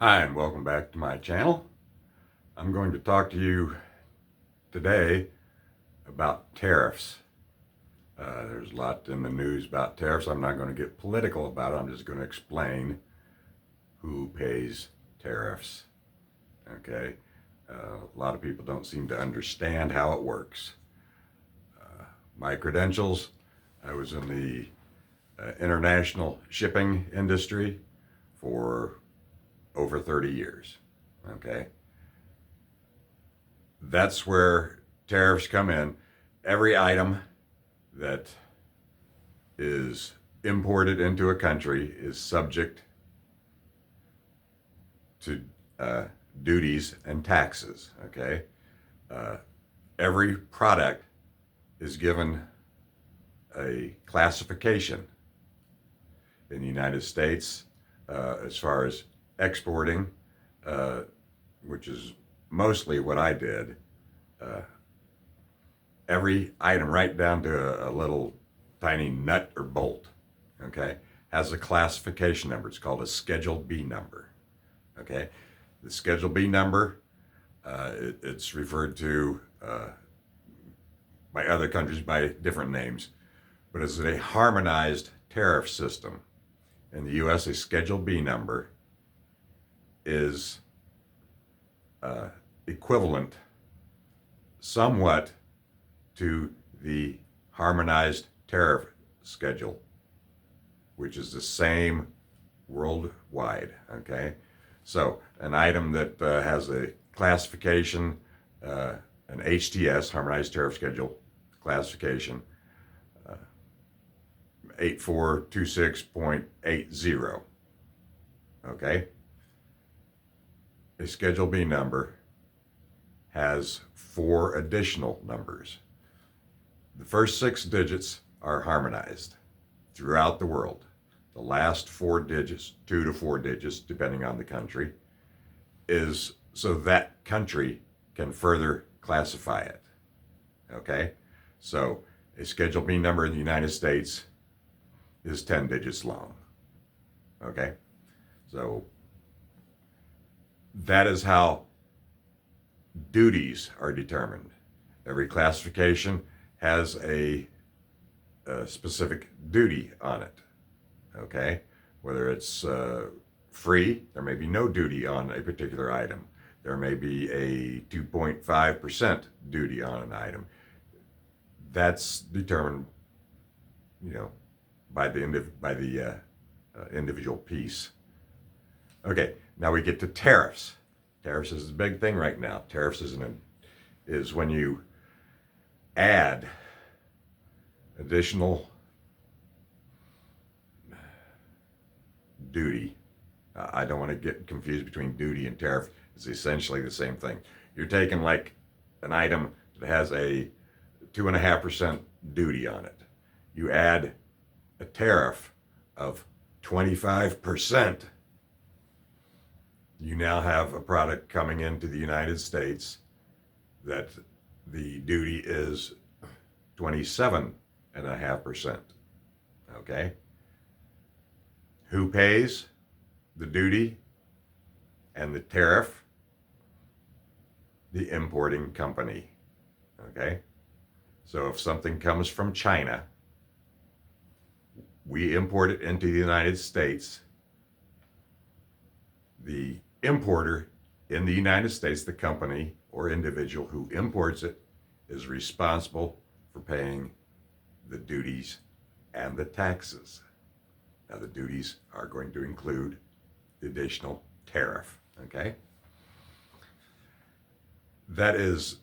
Hi, and welcome back to my channel. I'm going to talk to you today about tariffs. There's a lot in the news about tariffs. I'm not going to get political about it. I'm just going to explain who pays tariffs. Okay? A lot of people don't seem to understand how it works. My credentials, I was in the international shipping industry for over 30 years. Okay? That's where tariffs come in. Every item that is imported into a country is subject to duties and taxes. Okay? Every product is given a classification in the United States as far as exporting, which is mostly what I did. Every item, right down to a little tiny nut or bolt, okay, has a classification number. It's called a Schedule B number. Okay, the Schedule B number, it's referred to by other countries by different names, but it's a harmonized tariff system. In the U.S., a Schedule B number is equivalent somewhat to the harmonized tariff schedule, which is the same worldwide. Okay, so an item that has a classification, an HTS, harmonized tariff schedule classification, 8426.80. Okay, a Schedule B number has 4 additional numbers. The first 6 digits are harmonized throughout the world. The last 4 digits, 2 to 4 digits, depending on the country, is so that country can further classify it. Okay? So a Schedule B number in the United States is 10 digits long. Okay? So that is how duties are determined. Every classification has a specific duty on it. Okay? Whether it's free, there may be no duty on a particular item. There may be a 2.5% duty on an item. That's determined, by the individual piece. Okay, now we get to tariffs. Tariffs is the big thing right now. Tariffs is when you add additional duty. I don't want to get confused between duty and tariff. It's essentially the same thing. You're taking like an item that has a 2.5% duty on it. You add a tariff of 25%. You now have a product coming into the United States that the duty is 27.5%. Okay? Who pays the duty and the tariff? The importing company. Okay? So if something comes from China, we import it into the United States. The importer in the United States, the company or individual who imports it, is responsible for paying the duties and the taxes. Now, the duties are going to include the additional tariff. Okay? That is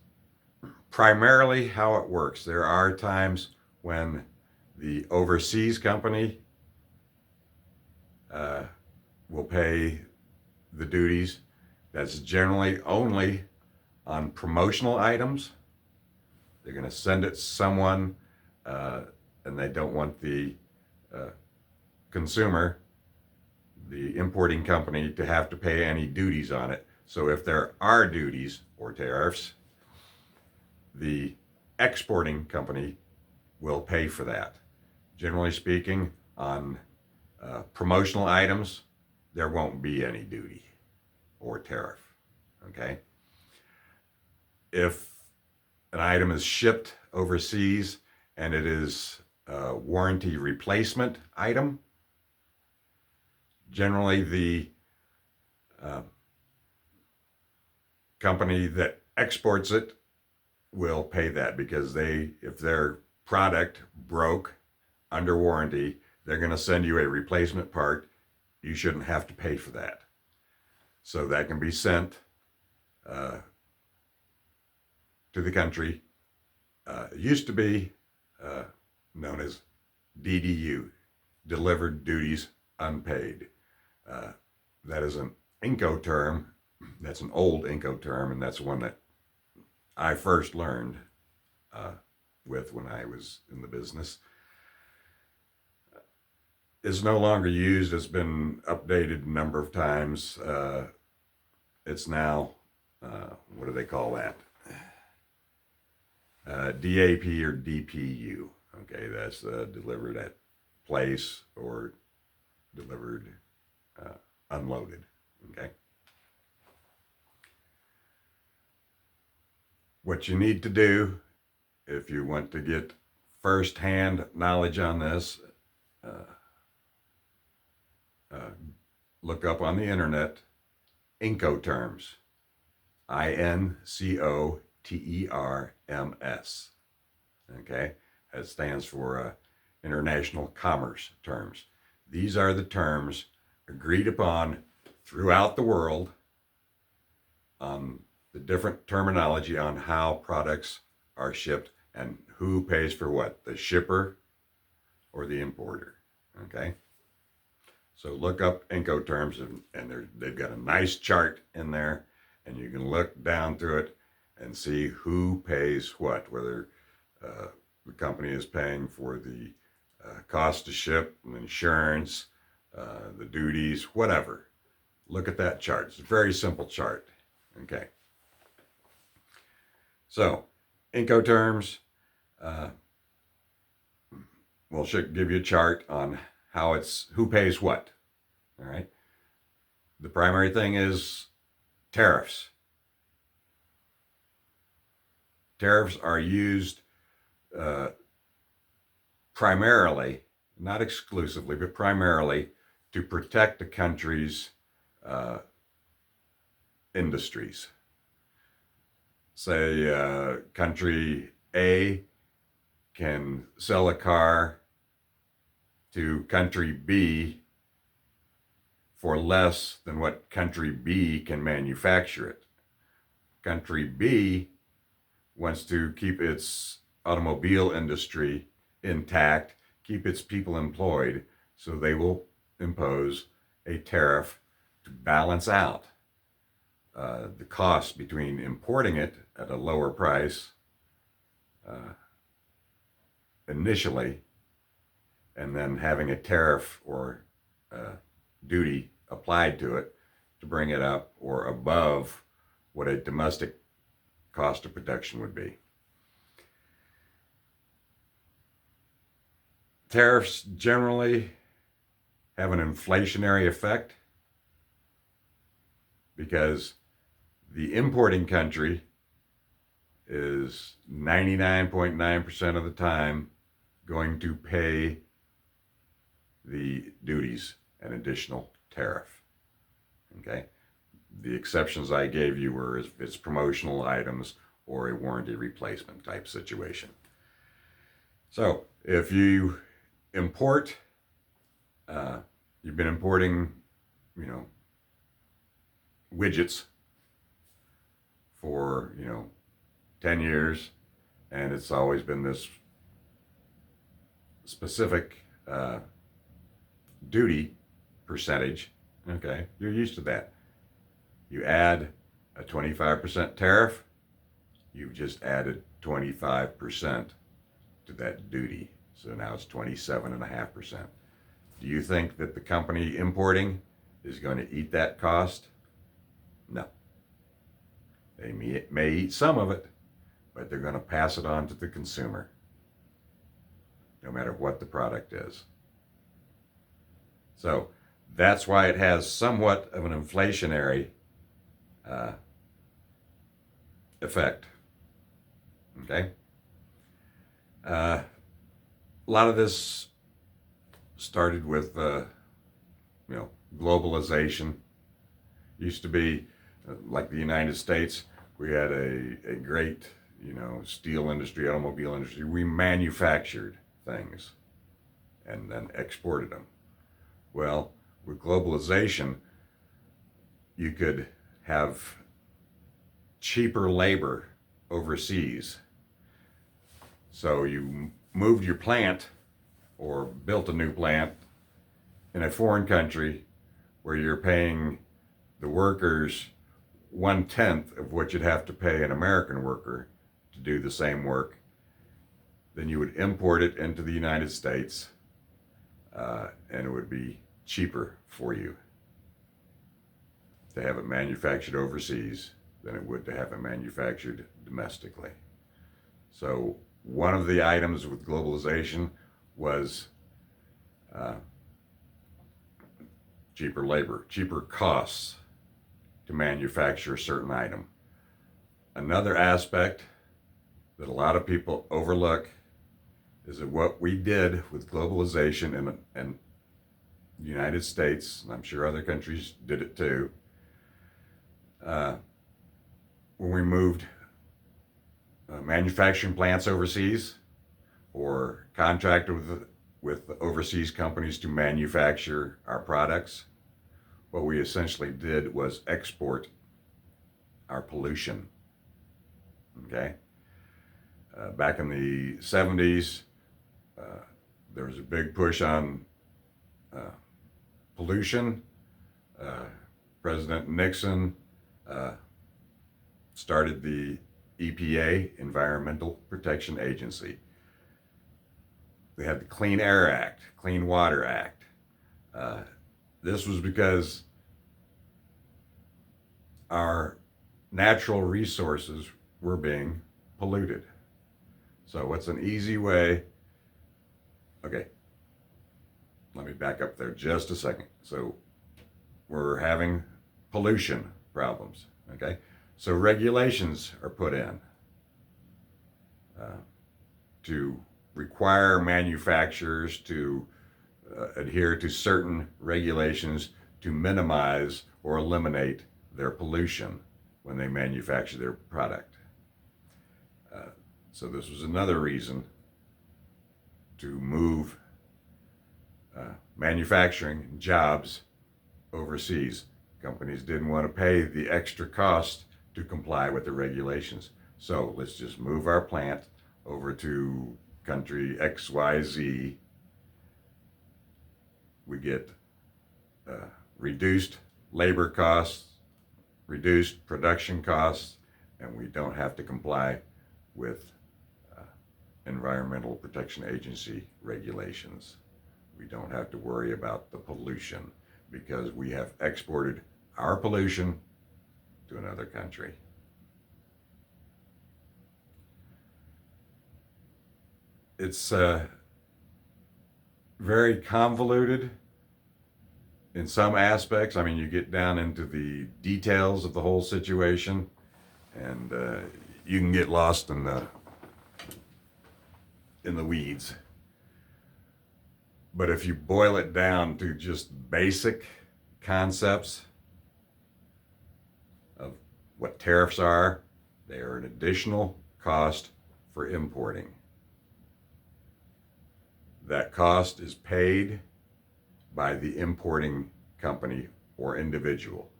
primarily how it works. There are times when the overseas company will pay the duties. That's generally only on promotional items. They're going to send it to someone and they don't want the consumer, the importing company, to have to pay any duties on it. So if there are duties or tariffs, the exporting company will pay for that. Generally speaking, on promotional items, there won't be any duty. or tariff. Okay? If an item is shipped overseas and it is a warranty replacement item, generally the company that exports it will pay that, because if their product broke under warranty, they're going to send you a replacement part. You shouldn't have to pay for that. So that can be sent to the country. It used to be known as DDU, Delivered Duties Unpaid. That is an Incoterm. That's an old Incoterm, and that's one that I first learned with when I was in the business. It's no longer used. It's been updated a number of times. It's now, what do they call that? DAP or DPU. Okay, that's delivered at place or delivered unloaded. Okay. What you need to do, if you want to get first-hand knowledge on this, look up on the internet Incoterms. INCOTERMS. Okay, that stands for international commerce terms. These are the terms agreed upon throughout the world on the different terminology on how products are shipped and who pays for what, the shipper or the importer. Okay, so look up Incoterms, and they've got a nice chart in there, and you can look down through it and see who pays what, whether the company is paying for the cost to ship, insurance, the duties, whatever. Look at that chart. It's a very simple chart. Okay. So, Incoterms will give you a chart on who pays what. All right. The primary thing is tariffs. Tariffs are used primarily, not exclusively, but primarily to protect the country's industries. Say country A can sell a car to country B for less than what country B can manufacture it. Country B wants to keep its automobile industry intact, keep its people employed, so they will impose a tariff to balance out the cost between importing it at a lower price initially, and then having a tariff or duty applied to it to bring it up or above what a domestic cost of production would be. Tariffs generally have an inflationary effect because the importing country is 99.9% of the time going to pay the duties and additional tariff. Okay? The exceptions I gave you were if it's promotional items or a warranty replacement type situation. So if you import, you've been importing, widgets for, 10 years, and it's always been this specific duty percentage. Okay, you're used to that. You add a 25% tariff, you've just added 25% to that duty. So now it's 27.5%. Do you think that the company importing is going to eat that cost? No. They may eat some of it, but they're going to pass it on to the consumer, no matter what the product is. So that's why it has somewhat of an inflationary uh, effect. Okay? A lot of this started with, globalization. Used to be, like the United States, we had a great, steel industry, automobile industry. We manufactured things and then exported them. Well, with globalization, you could have cheaper labor overseas. So you moved your plant or built a new plant in a foreign country where you're paying the workers 1/10 of what you'd have to pay an American worker to do the same work. Then you would import it into the United States, and it would be cheaper for you to have it manufactured overseas than it would to have it manufactured domestically. So one of the items with globalization was cheaper labor, cheaper costs to manufacture a certain item. Another aspect that a lot of people overlook is that what we did with globalization in the United States, and I'm sure other countries did it too, when we moved manufacturing plants overseas or contracted with overseas companies to manufacture our products, what we essentially did was export our pollution. Okay? Back in the 70s, there was a big push on pollution. President Nixon started the EPA, Environmental Protection Agency. They had the Clean Air Act, Clean Water Act. This was because our natural resources were being polluted. So what's an easy way? Okay, let me back up there just a second. So we're having pollution problems, okay? So regulations are put in to require manufacturers to adhere to certain regulations to minimize or eliminate their pollution when they manufacture their product. So this was another reason to move manufacturing jobs overseas. Companies didn't want to pay the extra cost to comply with the regulations. So let's just move our plant over to country XYZ. We get reduced labor costs, reduced production costs, and we don't have to comply with Environmental Protection Agency regulations. We don't have to worry about the pollution because we have exported our pollution to another country. It's very convoluted in some aspects. I mean, you get down into the details of the whole situation, and you can get lost in the weeds. But if you boil it down to just basic concepts of what tariffs are, they are an additional cost for importing. That cost is paid by the importing company or individual.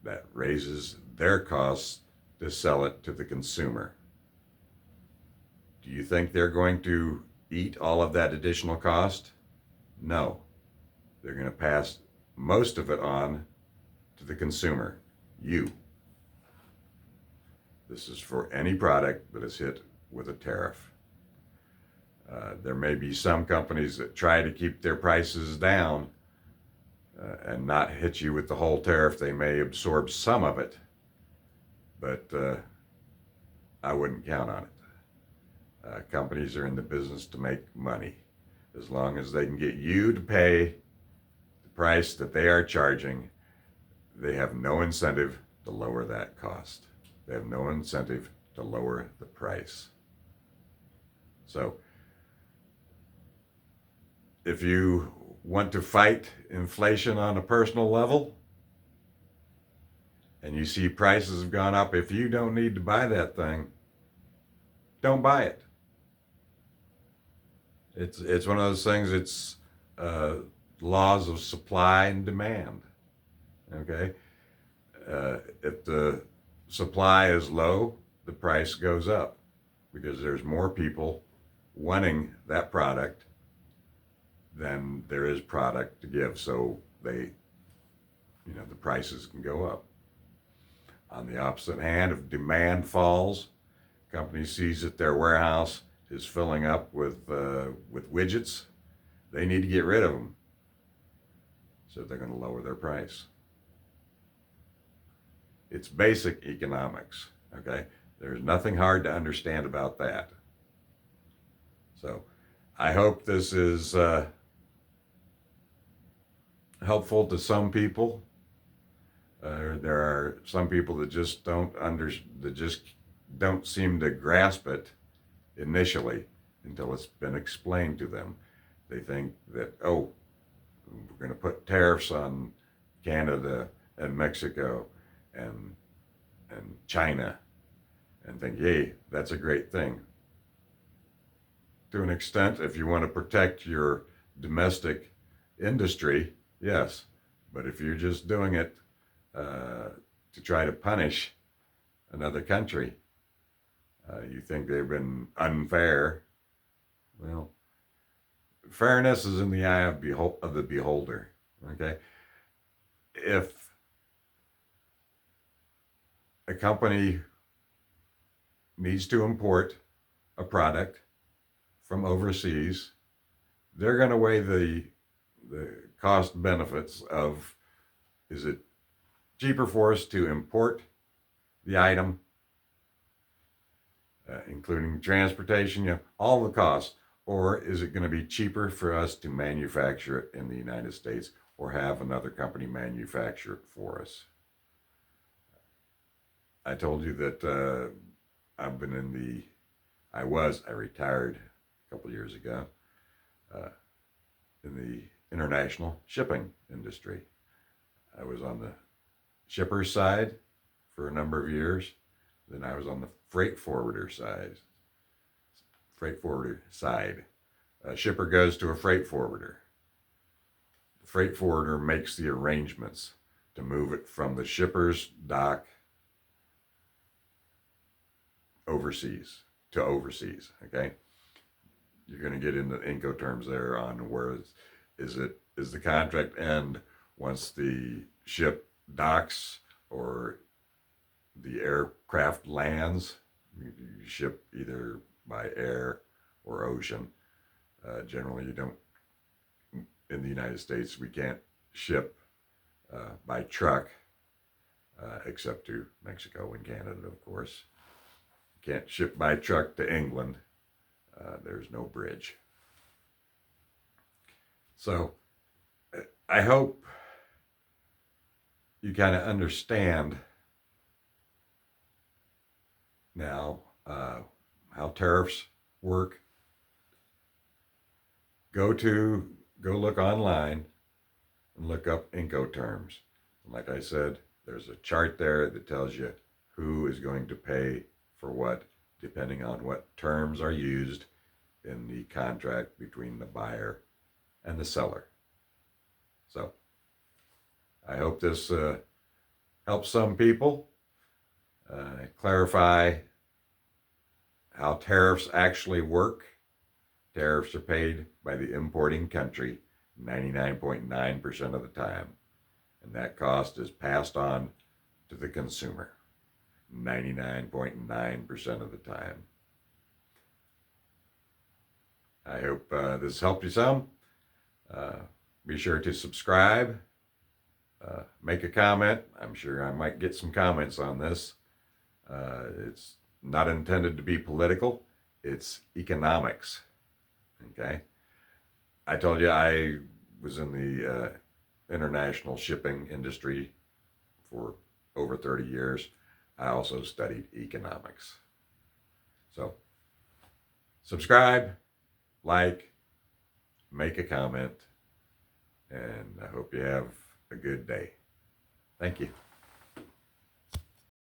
That raises their costs to sell it to the consumer. Do you think they're going to eat all of that additional cost? No. They're going to pass most of it on to the consumer, you. This is for any product that is hit with a tariff. There may be some companies that try to keep their prices down and not hit you with the whole tariff. They may absorb some of it, but I wouldn't count on it. Companies are in the business to make money. As long as they can get you to pay the price that they are charging, they have no incentive to lower that cost. They have no incentive to lower the price. So if you want to fight inflation on a personal level and you see prices have gone up, if you don't need to buy that thing, don't buy it. It's one of those things, it's laws of supply and demand. Okay? If the supply is low, the price goes up because there's more people wanting that product than there is product to give. So the prices can go up. On the opposite hand, if demand falls, company sees that their warehouse is filling up with widgets, they need to get rid of them. So they're going to lower their price. It's basic economics, okay? There's nothing hard to understand about that. So I hope this is helpful to some people. There are some people that just don't seem to grasp it initially until it's been explained to them. They think that, oh, we're going to put tariffs on Canada and Mexico and China, and think, hey, that's a great thing. To an extent, if you want to protect your domestic industry, yes. But if you're just doing it to try to punish another country, you think they've been unfair, well, fairness is in the eye of the beholder, okay? If a company needs to import a product from overseas, they're going to weigh the cost benefits of, is it cheaper for us to import the item, including transportation, all the costs, or is it going to be cheaper for us to manufacture it in the United States or have another company manufacture it for us? I told you that I retired a couple of years ago in the international shipping industry. I was on the shipper side for a number of years. Then I was on the freight forwarder side. A shipper goes to a freight forwarder. The freight forwarder makes the arrangements to move it from the shipper's dock overseas, okay? You're going to get into Incoterms there on where is the contract end once the ship docks or the aircraft lands. You ship either by air or ocean. Generally, you don't, in the United States, we can't ship by truck, except to Mexico and Canada, of course. You can't ship by truck to England. There's no bridge. So I hope you kind of understand now how tariffs work. Go look online and look up Incoterms. And like I said, there's a chart there that tells you who is going to pay for what, depending on what terms are used in the contract between the buyer and the seller. So I hope this helps some people clarify how tariffs actually work. Tariffs are paid by the importing country 99.9% of the time, and that cost is passed on to the consumer 99.9% of the time. I hope this helped you some. Be sure to subscribe, make a comment. I'm sure I might get some comments on this. It's not intended to be political. It's economics. Okay? I told you I was in the international shipping industry for over 30 years. I also studied economics. So subscribe, like, make a comment, and I hope you have a good day. Thank you.